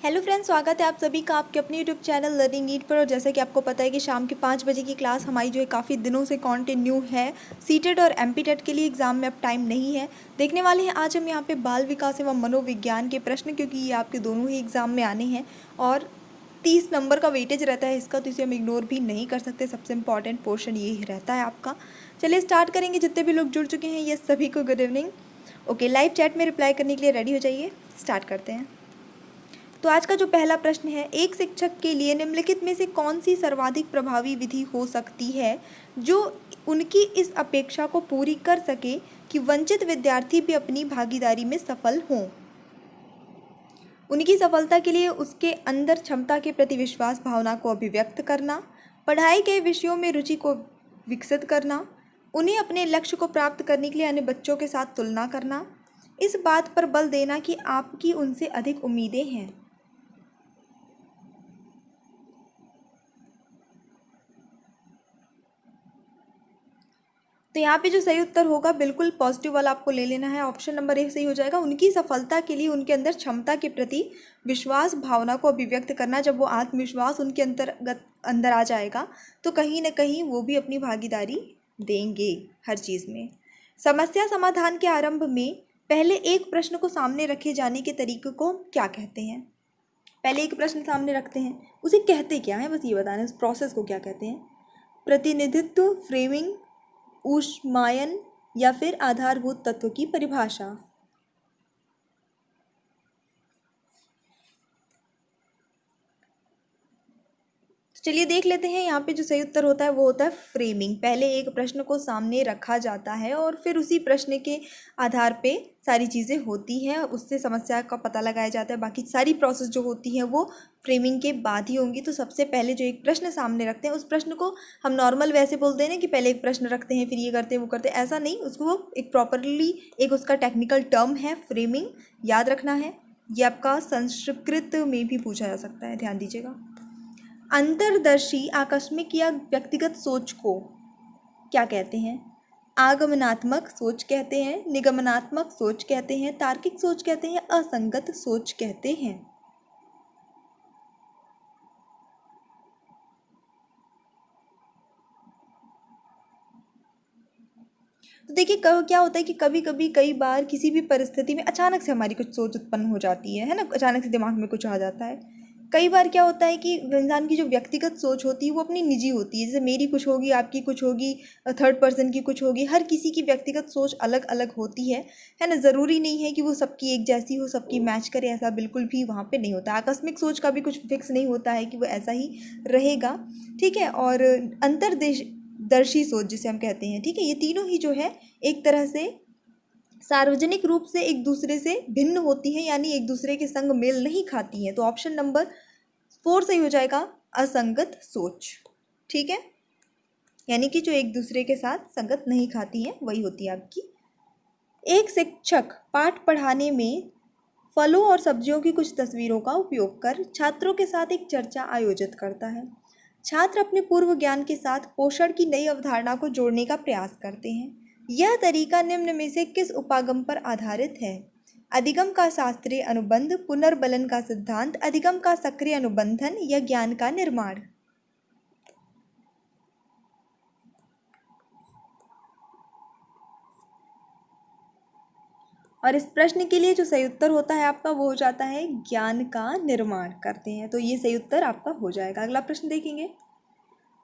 Hello friends, स्वागत है आप सभी का आपके अपने यूट्यूब चैनल लर्निंग नीट पर। और जैसा कि आपको पता है कि शाम के 5 बजे की क्लास हमारी जो है काफ़ी दिनों से कंटिन्यू है। सीटेट और एमपीटेट के लिए एग्ज़ाम में अब टाइम नहीं है। देखने वाले हैं आज हम यहाँ पे बाल विकास एवं मनोविज्ञान के प्रश्न, क्योंकि ये आपके दोनों ही एग्ज़ाम में आने हैं और 30 नंबर का वेटेज रहता है इसका, तो इसे हम इग्नोर भी नहीं कर सकते। सबसे इंपॉर्टेंट पोर्शन यही रहता है आपका। चलिए स्टार्ट करेंगे। जितने भी लोग जुड़ चुके हैं ये सभी को good evening. Okay, live chat में रिप्लाई करने के लिए रेडी हो जाइए। स्टार्ट करते हैं। तो आज का जो पहला प्रश्न है, एक शिक्षक के लिए निम्नलिखित में से कौन सी सर्वाधिक प्रभावी विधि हो सकती है जो उनकी इस अपेक्षा को पूरी कर सके कि वंचित विद्यार्थी भी अपनी भागीदारी में सफल हों। उनकी सफलता के लिए उसके अंदर क्षमता के प्रति विश्वास भावना को अभिव्यक्त करना, पढ़ाई के विषयों में रुचि को विकसित करना, उन्हें अपने लक्ष्य को प्राप्त करने के लिए अन्य बच्चों के साथ तुलना करना, इस बात पर बल देना कि आपकी उनसे अधिक उम्मीदें हैं। तो यहाँ पे जो सही उत्तर होगा बिल्कुल पॉजिटिव वाला आपको ले लेना है। ऑप्शन नंबर ए सही हो जाएगा। उनकी सफलता के लिए उनके अंदर क्षमता के प्रति विश्वास भावना को अभिव्यक्त करना। जब वो आत्मविश्वास उनके अंदर आ जाएगा तो कहीं ना कहीं वो भी अपनी भागीदारी देंगे हर चीज़ में। समस्या समाधान के आरंभ में पहले एक प्रश्न को सामने रखे जाने के तरीके को हम क्या कहते हैं? पहले एक प्रश्न सामने रखते हैं, उसे कहते क्या है, बस ये बताना है उस प्रोसेस को क्या कहते हैं। प्रतिनिधित्व, फ्रेमिंग, ऊष्मायन या फिर आधारभूत तत्व की परिभाषा। चलिए देख लेते हैं। यहाँ पे जो सही उत्तर होता है वो होता है फ्रेमिंग। पहले एक प्रश्न को सामने रखा जाता है और फिर उसी प्रश्न के आधार पे सारी चीज़ें होती हैं, उससे समस्या का पता लगाया जाता है। बाकी सारी प्रोसेस जो होती है वो फ्रेमिंग के बाद ही होंगी। तो सबसे पहले जो एक प्रश्न सामने रखते हैं उस प्रश्न को हम नॉर्मल वैसे बोलते हैं ना कि पहले एक प्रश्न रखते हैं फिर ये करते हैं वो करते हैं, ऐसा नहीं। उसको एक प्रॉपरली एक उसका टेक्निकल टर्म है फ्रेमिंग, याद रखना है। ये आपका संस्कृत में भी पूछा जा सकता है, ध्यान दीजिएगा। अंतर्दर्शी आकस्मिक या व्यक्तिगत सोच को क्या कहते हैं? आगमनात्मक सोच कहते हैं, निगमनात्मक सोच कहते हैं, तार्किक सोच कहते हैं, असंगत सोच कहते हैं। तो देखिए क्या होता है कि कभी कभी कई बार किसी भी परिस्थिति में अचानक से हमारी कुछ सोच उत्पन्न हो जाती है ना, अचानक से दिमाग में कुछ आ जाता है। कई बार क्या होता है कि इंसान की जो व्यक्तिगत सोच होती है वो अपनी निजी होती है। जैसे मेरी कुछ होगी, आपकी कुछ होगी, थर्ड पर्सन की कुछ होगी। हर किसी की व्यक्तिगत सोच अलग अलग होती है ना। ज़रूरी नहीं है कि वो सबकी एक जैसी हो, सबकी मैच करे, ऐसा बिल्कुल भी वहाँ पे नहीं होता। आकस्मिक सोच का भी कुछ फिक्स नहीं होता है कि वो ऐसा ही रहेगा, ठीक है। और अंतर्देश दर्शी सोच जिसे हम कहते हैं, ठीक है, ये तीनों ही जो है एक तरह से सार्वजनिक रूप से एक दूसरे से भिन्न होती हैं, यानी एक दूसरे के संग मेल नहीं खाती हैं। तो ऑप्शन नंबर 4 सही हो जाएगा, असंगत सोच, ठीक है। यानी कि जो एक दूसरे के साथ संगत नहीं खाती हैं वही होती है आपकी। एक शिक्षक पाठ पढ़ाने में फलों और सब्जियों की कुछ तस्वीरों का उपयोग कर छात्रों के साथ एक चर्चा आयोजित करता है। छात्र अपने पूर्व ज्ञान के साथ पोषण की नई अवधारणा को जोड़ने का प्रयास करते हैं। यह तरीका निम्न में से किस उपागम पर आधारित है? अधिगम का शास्त्रीय अनुबंध, पुनर्बलन का सिद्धांत, अधिगम का सक्रिय अनुबंधन या ज्ञान का निर्माण। और इस प्रश्न के लिए जो सही उत्तर होता है आपका वो हो जाता है ज्ञान का निर्माण करते हैं। तो ये सही उत्तर आपका हो जाएगा। अगला प्रश्न देखेंगे।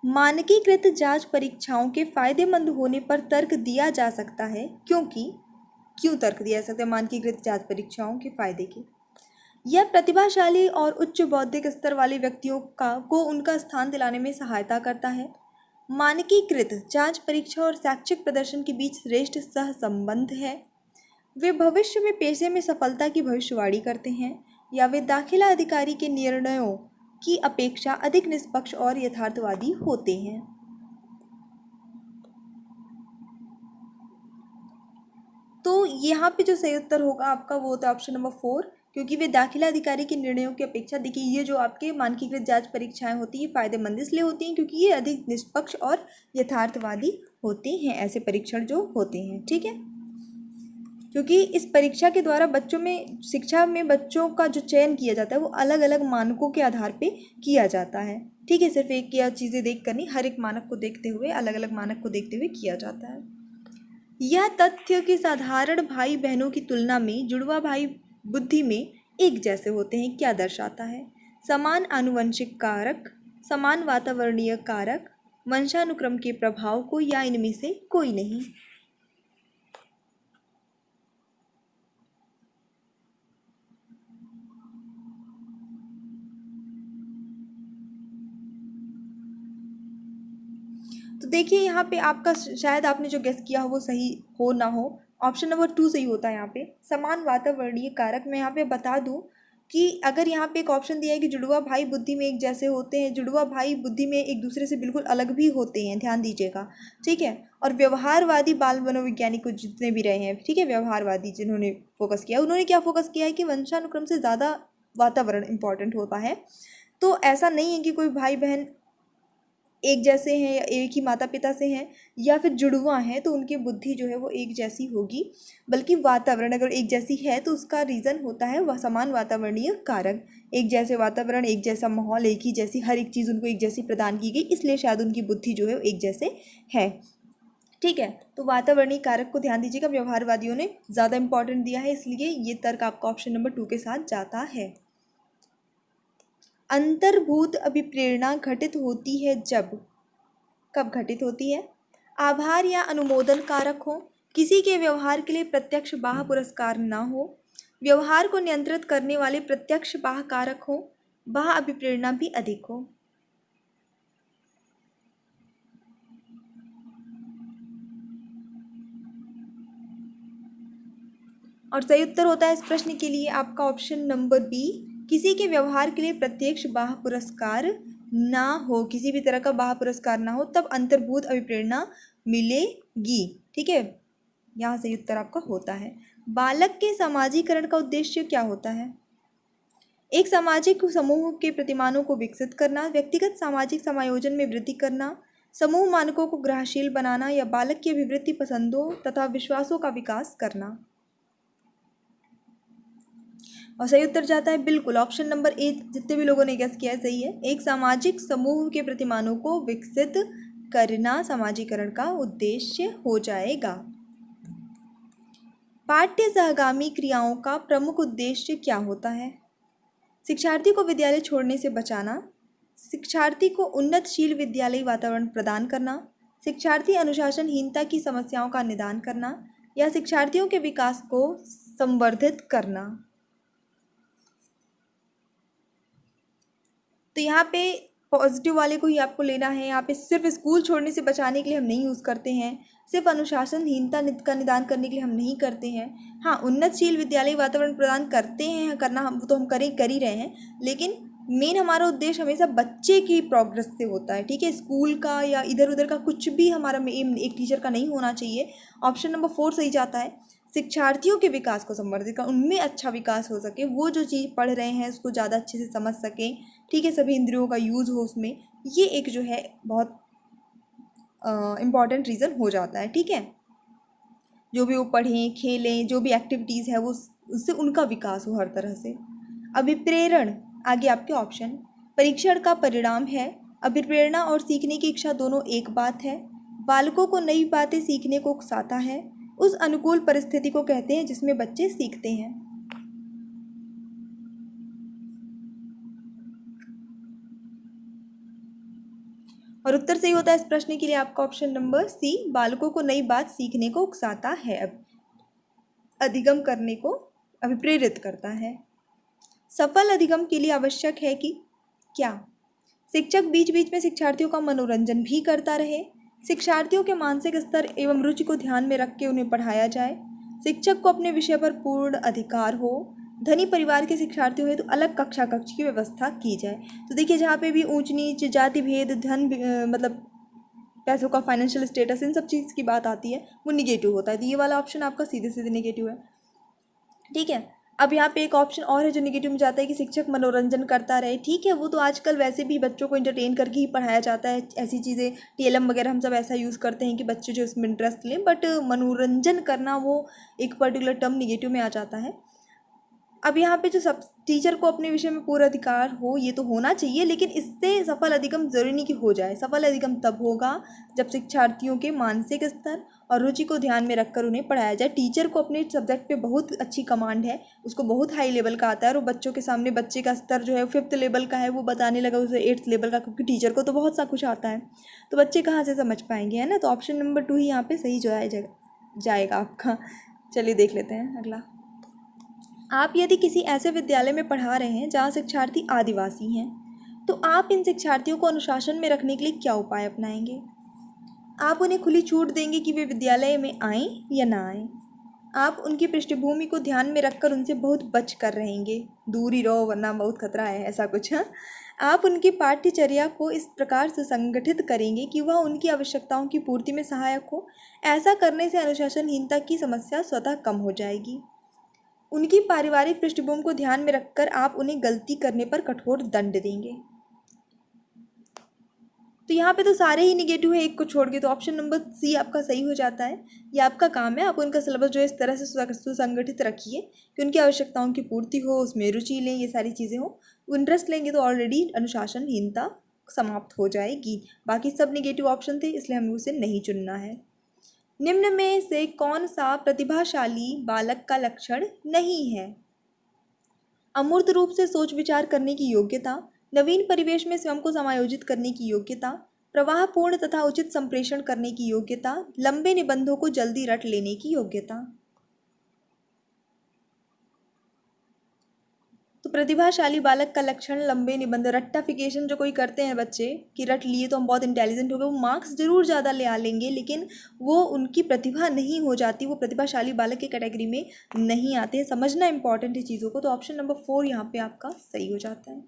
मानकीकृत जांच परीक्षाओं के फायदेमंद होने पर तर्क दिया जा सकता है क्योंकि क्यों तर्क दिया जा सकता है मानकीकृत जांच परीक्षाओं के फायदे की? यह प्रतिभाशाली और उच्च बौद्धिक स्तर वाले व्यक्तियों को उनका स्थान दिलाने में सहायता करता है। मानकीकृत जांच परीक्षा और शैक्षिक प्रदर्शन के बीच श्रेष्ठ सह संबंध है। वे भविष्य में पेशे में सफलता की भविष्यवाणी करते हैं, या वे दाखिला अधिकारी के निर्णयों की अपेक्षा अधिक निष्पक्ष और यथार्थवादी होते हैं। तो यहाँ पे जो सही उत्तर होगा आपका वो होता है ऑप्शन नंबर 4, क्योंकि वे दाखिला अधिकारी के निर्णयों की अपेक्षा, देखिए ये जो आपके मानकीकृत जांच परीक्षाएं होती हैं फायदेमंद इसलिए होती हैं क्योंकि ये अधिक निष्पक्ष और यथार्थवादी होते हैं, ऐसे परीक्षण जो होते हैं, ठीक है। क्योंकि इस परीक्षा के द्वारा बच्चों में शिक्षा में बच्चों का जो चयन किया जाता है वो अलग अलग मानकों के आधार पे किया जाता है। ठीक है, सिर्फ एक या चीज़ें देख कर नहीं, हर एक मानक को देखते हुए, अलग अलग मानक को देखते हुए किया जाता है। यह तथ्य कि साधारण भाई बहनों की तुलना में जुड़वा भाई बुद्धि में एक जैसे होते हैं क्या दर्शाता है? समान आनुवंशिक कारक, समान वातावरणीय कारक, वंशानुक्रम के प्रभाव को, या इनमें से कोई नहीं। तो देखिए यहाँ पे आपका शायद आपने जो गेस किया हो वो सही हो ना हो। ऑप्शन नंबर 2 सही होता है यहाँ पे, समान वातावरणीय कारक। मैं यहाँ पे बता दूँ कि अगर यहाँ पे एक ऑप्शन दिया है कि जुड़वा भाई बुद्धि में एक जैसे होते हैं, जुड़वा भाई बुद्धि में एक दूसरे से बिल्कुल अलग भी होते हैं, ध्यान दीजिएगा। ठीक है, और व्यवहारवादी बाल मनोवैज्ञानिक को जितने भी रहे हैं, ठीक है, व्यवहारवादी जिन्होंने फोकस किया, उन्होंने क्या फोकस किया है कि वंशानुक्रम से ज़्यादा वातावरण इंपॉर्टेंट होता है। तो ऐसा नहीं है कि कोई भाई बहन एक जैसे हैं या एक ही माता पिता से हैं या फिर जुड़वा हैं तो उनकी बुद्धि जो है वो एक जैसी होगी, बल्कि वातावरण अगर एक जैसी है तो उसका रीज़न होता है वह समान वातावरणीय कारक। एक जैसे वातावरण, एक जैसा माहौल, एक ही जैसी हर एक चीज़ उनको एक जैसी प्रदान की गई, इसलिए शायद उनकी बुद्धि जो है वो एक जैसे है। ठीक है, तो वातावरणीय कारक को ध्यान दीजिएगा, व्यवहारवादियों ने ज़्यादा इंपॉर्टेंट दिया है, इसलिए ये तर्क आपका ऑप्शन नंबर 2 के साथ जाता है। अंतर्भूत अभिप्रेरणा घटित होती है जब, कब घटित होती है? आभार या अनुमोदन कारक हो, किसी के व्यवहार के लिए प्रत्यक्ष बाह्य पुरस्कार न हो, व्यवहार को नियंत्रित करने वाले प्रत्यक्ष बाह्य कारक हो, बाह्य अभिप्रेरणा भी अधिक हो। और सही उत्तर होता है इस प्रश्न के लिए आपका ऑप्शन नंबर बी, किसी के व्यवहार के लिए प्रत्यक्ष बाह्य पुरस्कार ना हो, किसी भी तरह का बाह्य पुरस्कार ना हो, तब अंतर्भूत अभिप्रेरणा मिलेगी। ठीक है, यहाँ सही उत्तर आपका होता है। बालक के समाजीकरण का उद्देश्य क्या होता है? एक सामाजिक समूह के प्रतिमानों को विकसित करना, व्यक्तिगत सामाजिक समायोजन में वृद्धि करना, समूह मानकों को ग्रहणशील बनाना, या बालक की अभिवृत्ति पसंदों तथा विश्वासों का विकास करना। और सही उत्तर जाता है बिल्कुल ऑप्शन नंबर ए, जितने भी लोगों ने गेस किया है सही है। एक सामाजिक समूह के प्रतिमानों को विकसित करना समाजीकरण का उद्देश्य हो जाएगा। पाठ्य सहगामी क्रियाओं का प्रमुख उद्देश्य क्या होता है? शिक्षार्थी को विद्यालय छोड़ने से बचाना, शिक्षार्थी को उन्नतशील विद्यालयी वातावरण प्रदान करना, शिक्षार्थी अनुशासनहीनता की समस्याओं का निदान करना, या शिक्षार्थियों के विकास को संवर्धित करना। तो यहाँ पे पॉजिटिव वाले को ही आपको लेना है। यहाँ पे सिर्फ स्कूल छोड़ने से बचाने के लिए हम नहीं यूज़ करते हैं, सिर्फ अनुशासनहीनता का निदान करने के लिए हम नहीं करते हैं। हाँ, उन्नतशील विद्यालयी वातावरण प्रदान करते हैं, करना हम तो हम कर ही रहे हैं, लेकिन मेन हमारा उद्देश्य हमेशा बच्चे की प्रोग्रेस से होता है। ठीक है, स्कूल का या इधर उधर का कुछ भी हमारा एम एक टीचर का नहीं होना चाहिए। ऑप्शन नंबर 4 सही जाता है। शिक्षार्थियों के विकास को संवर्धित कर, उनमें अच्छा विकास हो सके, वो जो चीज़ पढ़ रहे हैं उसको ज़्यादा अच्छे से समझ सकें। ठीक है, सभी इंद्रियों का यूज़ हो उसमें, ये एक जो है बहुत इम्पॉर्टेंट रीज़न हो जाता है। ठीक है, जो भी वो पढ़ें खेलें, जो भी एक्टिविटीज़ है वो उससे उनका विकास हो हर तरह से। अभिप्रेरण आगे आपके ऑप्शन, परीक्षण का परिणाम है, अभिप्रेरणा और सीखने की इच्छा दोनों एक बात है, बालकों को नई बातें सीखने को उकसाता है, उस अनुकूल परिस्थिति को कहते हैं जिसमें बच्चे सीखते हैं। और उत्तर सही होता है इस प्रश्न के लिए आपका ऑप्शन नंबर सी, बालकों को नई बात सीखने को उकसाता है, अब अधिगम करने को अभिप्रेरित करता है। सफल अधिगम के लिए आवश्यक है कि क्या? शिक्षक बीच बीच में शिक्षार्थियों का मनोरंजन भी करता रहे, शिक्षार्थियों के मानसिक स्तर एवं रुचि को ध्यान में रख के उन्हें पढ़ाया जाए, शिक्षक को अपने विषय पर पूर्ण अधिकार हो, धनी परिवार के शिक्षार्थी हुए तो अलग कक्षा कक्ष की व्यवस्था की जाए। तो देखिए जहाँ पे भी ऊंच नीच, जाति भेद, धन मतलब पैसों का फाइनेंशियल स्टेटस, इन सब चीज़ की बात आती है वो निगेटिव होता है, तो ये वाला ऑप्शन आपका सीधे सीधे निगेटिव है। ठीक है, अब यहाँ पे एक ऑप्शन और है जो नेगेटिव में जाता है कि शिक्षक मनोरंजन करता रहे। ठीक है, वो तो आजकल वैसे भी बच्चों को इंटरटेन करके ही पढ़ाया जाता है, ऐसी चीज़ें टीएलएम वगैरह हम सब ऐसा यूज़ करते हैं कि बच्चे जो इसमें इंटरेस्ट लें, बट मनोरंजन करना वो एक पर्टिकुलर टर्म नेगेटिव में आ जाता है। अब यहाँ पे जो सब टीचर को अपने विषय में पूरा अधिकार हो, ये तो होना चाहिए, लेकिन इससे सफल अधिगम जरूरी नहीं कि हो जाए। सफल अधिगम तब होगा जब शिक्षार्थियों के मानसिक स्तर और रुचि को ध्यान में रखकर उन्हें पढ़ाया जाए। टीचर को अपने सब्जेक्ट पे बहुत अच्छी कमांड है, उसको बहुत हाई लेवल का आता है, और बच्चों के सामने बच्चे का स्तर जो है 5th लेवल का है, वो बताने लगा उसे 8th लेवल का, क्योंकि टीचर को तो बहुत सा कुछ आता है, तो बच्चे कहाँ से समझ पाएंगे, है ना। तो ऑप्शन नंबर 2 ही यहाँ पे सही जो है जाएगा आपका। चलिए देख लेते हैं अगला। आप यदि किसी ऐसे विद्यालय में पढ़ा रहे हैं जहाँ शिक्षार्थी आदिवासी हैं, तो आप इन शिक्षार्थियों को अनुशासन में रखने के लिए क्या उपाय अपनाएंगे। आप उन्हें खुली छूट देंगे कि वे विद्यालय में आएं या ना आएं। आप उनकी पृष्ठभूमि को ध्यान में रखकर उनसे बहुत बच कर रहेंगे, दूर ही रहो वरना बहुत खतरा है, ऐसा कुछ। हाँ, आप उनकी पाठ्यचर्या को इस प्रकार से संगठित करेंगे कि वह उनकी आवश्यकताओं की पूर्ति में सहायक हो। ऐसा करने से अनुशासनहीनता की समस्या स्वतः कम हो जाएगी। उनकी पारिवारिक पृष्ठभूमि को ध्यान में रखकर आप उन्हें गलती करने पर कठोर दंड देंगे। तो यहाँ पे तो सारे ही निगेटिव है एक को छोड़ के, तो ऑप्शन नंबर सी आपका सही हो जाता है। ये आपका काम है, आप उनका सिलेबस जो है इस तरह से सुसंगठित रखिए कि उनकी आवश्यकताओं की पूर्ति हो, उसमें रुचि लें, ये सारी चीज़ें हो। इंटरेस्ट लेंगे तो ऑलरेडी अनुशासनहीनता समाप्त हो जाएगी। बाकी सब निगेटिव ऑप्शन थे, इसलिए हमें उसे नहीं चुनना है। निम्न में से कौन सा प्रतिभाशाली बालक का लक्षण नहीं है। अमूर्त रूप से सोच विचार करने की योग्यता, नवीन परिवेश में स्वयं को समायोजित करने की योग्यता, प्रवाहपूर्ण तथा उचित संप्रेषण करने की योग्यता, लंबे निबंधों को जल्दी रट लेने की योग्यता। तो प्रतिभाशाली बालक का लक्षण लंबे निबंध, रट्टाफिकेशन जो कोई करते हैं बच्चे कि रट लिए तो हम बहुत इंटेलिजेंट हो गए, वो मार्क्स जरूर ज़्यादा ले आ लेंगे, लेकिन वो उनकी प्रतिभा नहीं हो जाती, वो प्रतिभाशाली बालक के कैटेगरी में नहीं आते हैं। समझना इंपॉर्टेंट है चीज़ों को। तो ऑप्शन नंबर 4 यहाँ पे आपका सही हो जाता है।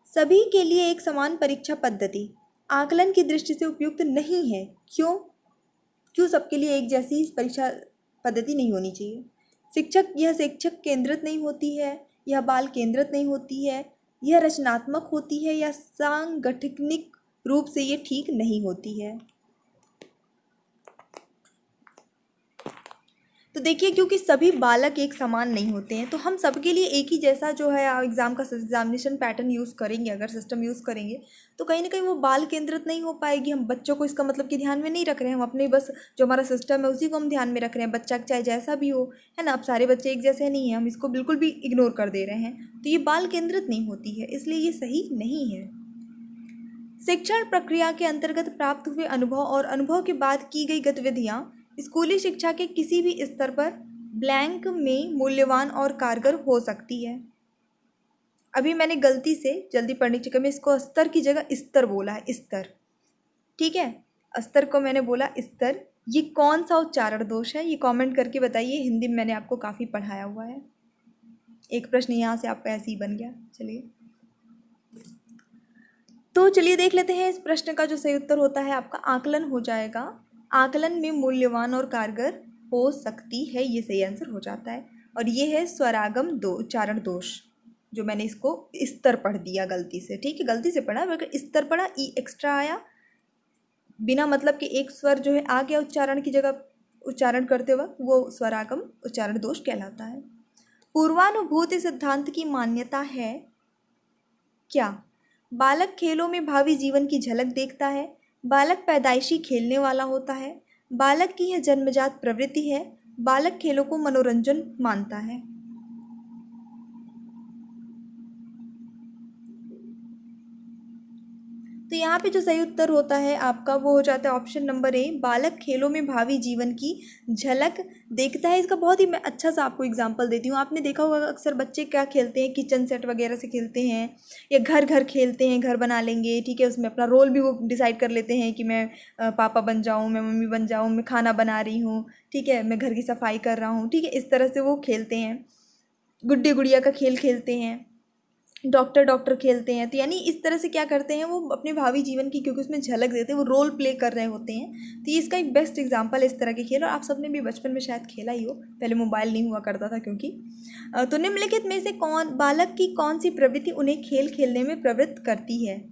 सभी के लिए एक समान परीक्षा पद्धति आकलन की दृष्टि से उपयुक्त नहीं है। क्यों? क्यों सबके लिए एक जैसी परीक्षा पद्धति नहीं होनी चाहिए। यह शिक्षक केंद्रित नहीं होती है, यह बाल केंद्रित नहीं होती है, यह रचनात्मक होती है, या सांगठनिक रूप से ये ठीक नहीं होती है। तो देखिए, क्योंकि सभी बालक एक समान नहीं होते हैं, तो हम सबके लिए एक ही जैसा जो है एग्जामिनेशन पैटर्न यूज़ करेंगे, अगर सिस्टम यूज़ करेंगे, तो कहीं ना कहीं वो बाल केंद्रित नहीं हो पाएगी। हम बच्चों को इसका मतलब कि ध्यान में नहीं रख रहे हैं, हम अपने बस जो हमारा सिस्टम है उसी को हम ध्यान में रख रहे हैं, बच्चा चाहे जैसा भी हो, है ना। अब सारे बच्चे एक जैसे नहीं हैं, हम इसको बिल्कुल भी इग्नोर कर दे रहे हैं, तो ये बाल केंद्रित नहीं होती है, इसलिए ये सही नहीं है। शिक्षण प्रक्रिया के अंतर्गत प्राप्त हुए अनुभव और अनुभव के बाद की गई गतिविधियाँ स्कूली शिक्षा के किसी भी स्तर पर ब्लैंक में मूल्यवान और कारगर हो सकती है। अभी मैंने गलती से जल्दी पढ़ने के चक्कर में इसको स्तर की जगह स्तर बोला है, स्तर, ठीक है, स्तर को मैंने बोला स्तर। ये कौन सा उच्चारण दोष है, ये कमेंट करके बताइए। हिंदी में मैंने आपको काफ़ी पढ़ाया हुआ है। एक प्रश्न यहाँ से आपका ऐसे ही बन गया। चलिए देख लेते हैं इस प्रश्न का जो सही उत्तर होता है आपका आकलन हो जाएगा। आकलन में मूल्यवान और कारगर हो सकती है, ये सही आंसर हो जाता है। और ये है स्वरागम उच्चारण दोष, जो मैंने इसको स्तर पढ़ दिया गलती से, ठीक है, गलती से पढ़ा, अगर स्तर पढ़ा ई एक्स्ट्रा आया, बिना मतलब कि एक स्वर जो है आ गया उच्चारण की जगह उच्चारण करते वक्त, वो स्वरागम उच्चारण दोष कहलाता है। पूर्वानुभूति सिद्धांत की मान्यता है क्या? बालक खेलों में भावी जीवन की झलक देखता है, बालक पैदाइशी खेलने वाला होता है, बालक की यह जन्मजात प्रवृत्ति है, बालक खेलों को मनोरंजन मानता है। तो यहाँ पे जो सही उत्तर होता है आपका वो हो जाता है ऑप्शन नंबर ए, बालक खेलों में भावी जीवन की झलक देखता है। इसका बहुत ही मैं अच्छा सा आपको एग्जांपल देती हूँ। आपने देखा होगा अक्सर बच्चे क्या खेलते हैं, किचन सेट वगैरह से खेलते हैं, या घर घर खेलते हैं, घर बना लेंगे, ठीक है, उसमें अपना रोल भी वो डिसाइड कर लेते हैं कि मैं पापा बन जाऊँ, मैं मम्मी बन जाऊँ, मैं खाना बना रही हूँ, ठीक है, मैं घर की सफाई कर रहा हूँ, ठीक है, इस तरह से वो खेलते हैं। गुड्डी गुड़िया का खेल खेलते हैं, डॉक्टर डॉक्टर खेलते हैं, तो यानी इस तरह से क्या करते हैं वो अपने भावी जीवन की, क्योंकि उसमें झलक देते हैं, वो रोल प्ले कर रहे होते हैं। तो ये इसका एक बेस्ट एग्जांपल है इस तरह के खेल, और आप सबने भी बचपन में शायद खेला ही हो, पहले मोबाइल नहीं हुआ करता था क्योंकि। तो निम्नलिखित में से कौन बालक की कौन सी प्रवृत्ति उन्हें खेल खेलने में प्रवृत्त करती है?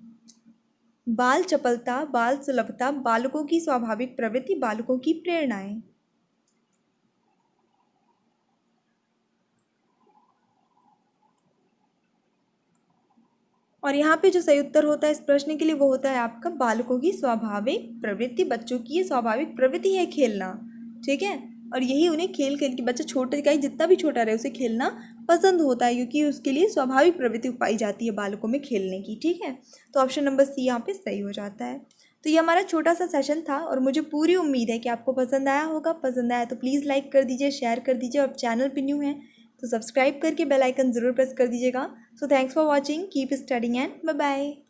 बाल चपलता, बाल सुलभता, बालकों की स्वाभाविक प्रवृत्ति, बालकों की प्रेरणाएं। और यहाँ पे जो सही उत्तर होता है इस प्रश्न के लिए वो होता है आपका बालकों की स्वाभाविक प्रवृत्ति। बच्चों की ये स्वाभाविक प्रवृत्ति है खेलना, ठीक है। और यही उन्हें खेल खेल के, बच्चा छोटे का ही जितना भी छोटा रहे उसे खेलना पसंद होता है, क्योंकि उसके लिए स्वाभाविक प्रवृत्ति पाई जाती है बालकों में खेलने की, ठीक है। तो ऑप्शन नंबर सी यहाँ पे सही हो जाता है। तो ये हमारा छोटा सा सेशन था, और मुझे पूरी उम्मीद है कि आपको पसंद आया होगा। पसंद आया तो प्लीज़ लाइक कर दीजिए, शेयर कर दीजिए, और चैनल पे न्यू है तो सब्सक्राइब करके बेल आइकन ज़रूर प्रेस कर दीजिएगा। So thanks for watching, keep studying and bye bye.